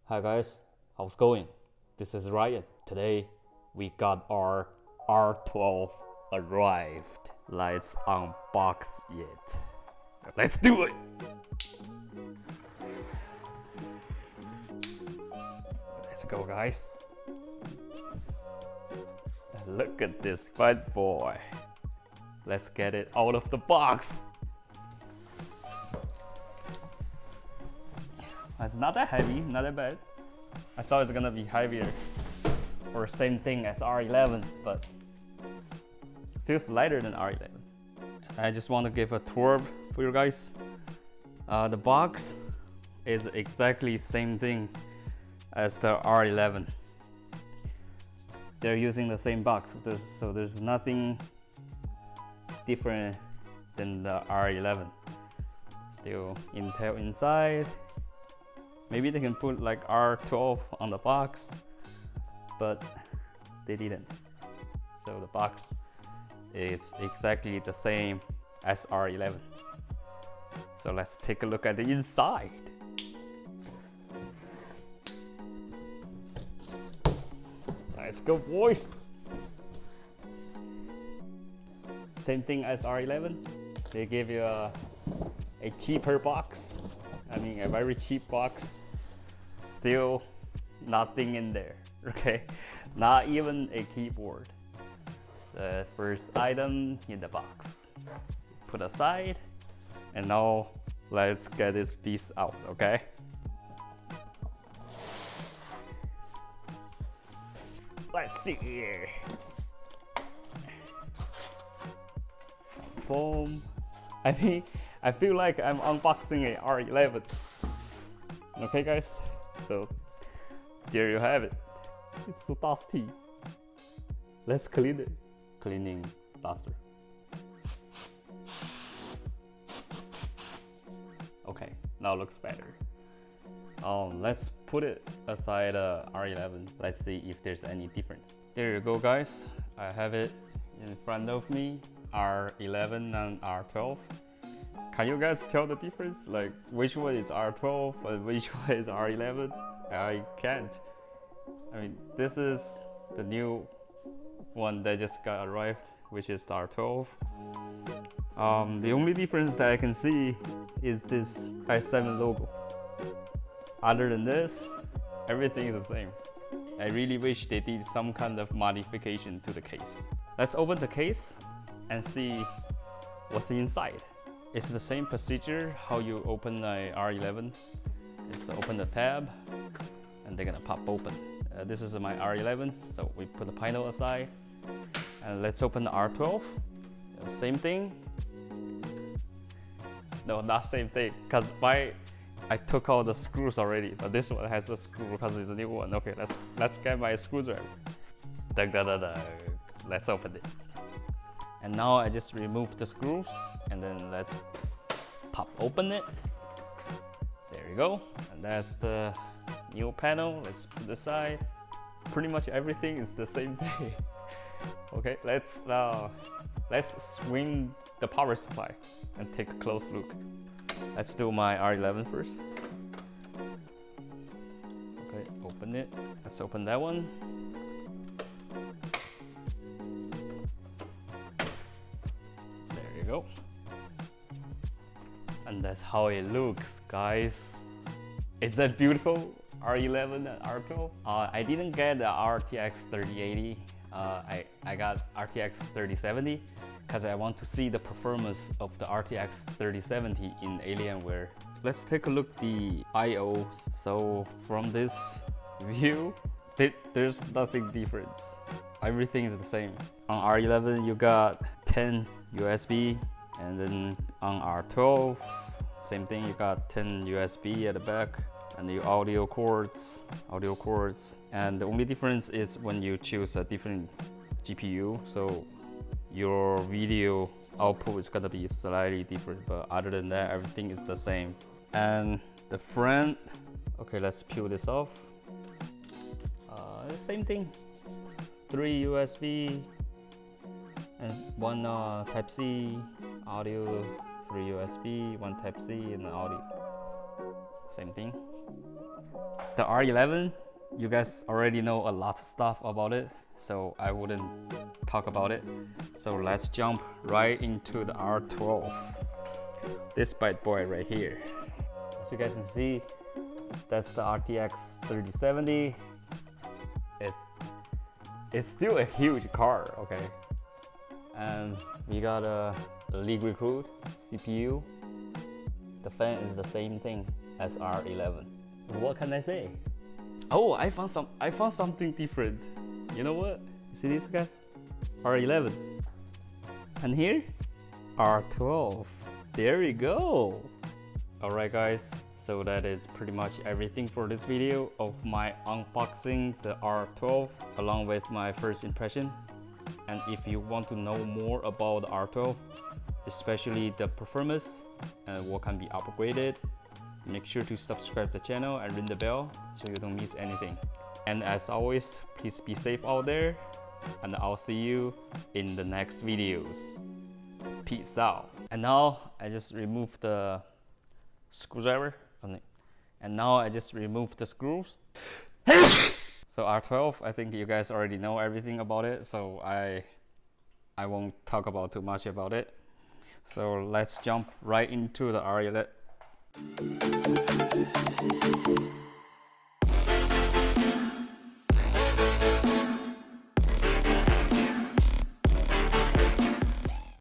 Hi guys, how's it going? This is Ryan. Today we got our R12 arrived. Let's unbox it. Let's do it! Let's go guys. Look at this bad boy. Let's get it out of the box. It's not that heavy, not that bad. I thought it's gonna be heavier or same thing as R11, but feels lighter than R11. I just want to give a tour for you guys. The box is exactly same thing as the R11. They're using the same box, so there's nothing different than the R11. Still Intel inside. Maybe they can put like R12 on the box, but they didn't. So the box is exactly the same as R11. So let's take a look at the inside. Let's go, boys. Same thing as R11. They give you a cheaper box. I mean, a very cheap box. Still nothing in there, okay? Not even a keyboard. The first item in the box. Put aside. And now let's get this piece out, okay? Let's see here. Foam. I mean, I feel like I'm unboxing a R11. Okay guys, so there you have it. It's so dusty. Let's clean it. Cleaning duster. Okay, now looks better. Let's put it aside R11. Let's see if there's any difference. There you go guys. I have it in front of me. R11 and R12. Can you guys tell the difference? Like which one is R12 and which one is R11? I can't. I mean, this is the new one that just got arrived, which is the R12. The only difference that I can see is this i7 logo. Other than this, everything is the same. I really wish they did some kind of modification to the case. Let's open the case and see what's inside. It's the same procedure how you open a R11. It's open the tab and they're gonna pop open. This is my R11, so we put the panel aside. And let's open the R12. Same thing. No, not same thing, because I took out the screws already, but this one has a screw because it's a new one. Okay, let's get my screwdriver. Let's open it. And now I just remove the screws and then let's pop open it. There you go. And that's the new panel. Let's put it aside. Pretty much everything is the same thing. Okay, let's swing the power supply and take a close look. Let's do my R11 first. Okay, open it. Let's open that one. Go. And that's how it looks, guys. Is that beautiful? R11 and R12. I didn't get the RTX 3080. I got RTX 3070 because I want to see the performance of the RTX 3070 in Alienware. Let's take a look at the I/O. So from this view, there's nothing different. Everything is the same. On R11 you got 10 USB, and then on R12 same thing, you got 10 USB at the back and the audio cords, and the only difference is when you choose a different GPU, so your video output is gonna be slightly different, but other than that everything is the same. And the front, okay, let's peel this off. Same thing, 3 USB and 1 Type-C audio, 3 USB, 1 Type-C, and audio. Same thing. The R11, you guys already know a lot of stuff about it, so I wouldn't talk about it. So let's jump right into the R12. This bad boy right here. As you guys can see, that's the RTX 3070. It's still a huge car, okay? And we got a liquid cooled CPU. The fan is the same thing as R11. What can I say? Oh, I found something different. You know what? See this, guys? R11. And here, R12. There we go. Alright guys, so that is pretty much everything for this video of my unboxing the R12 along with my first impression. And if you want to know more about the R12, especially the performance and what can be upgraded, make sure to subscribe to the channel and ring the bell so you don't miss anything. And as always, please be safe out there, and I'll see you in the next videos. Peace out. And now I just removed the screwdriver, and now I just removed the screws. So R12, I think you guys already know everything about it, so I won't talk about too much about it. So let's jump right into the R11.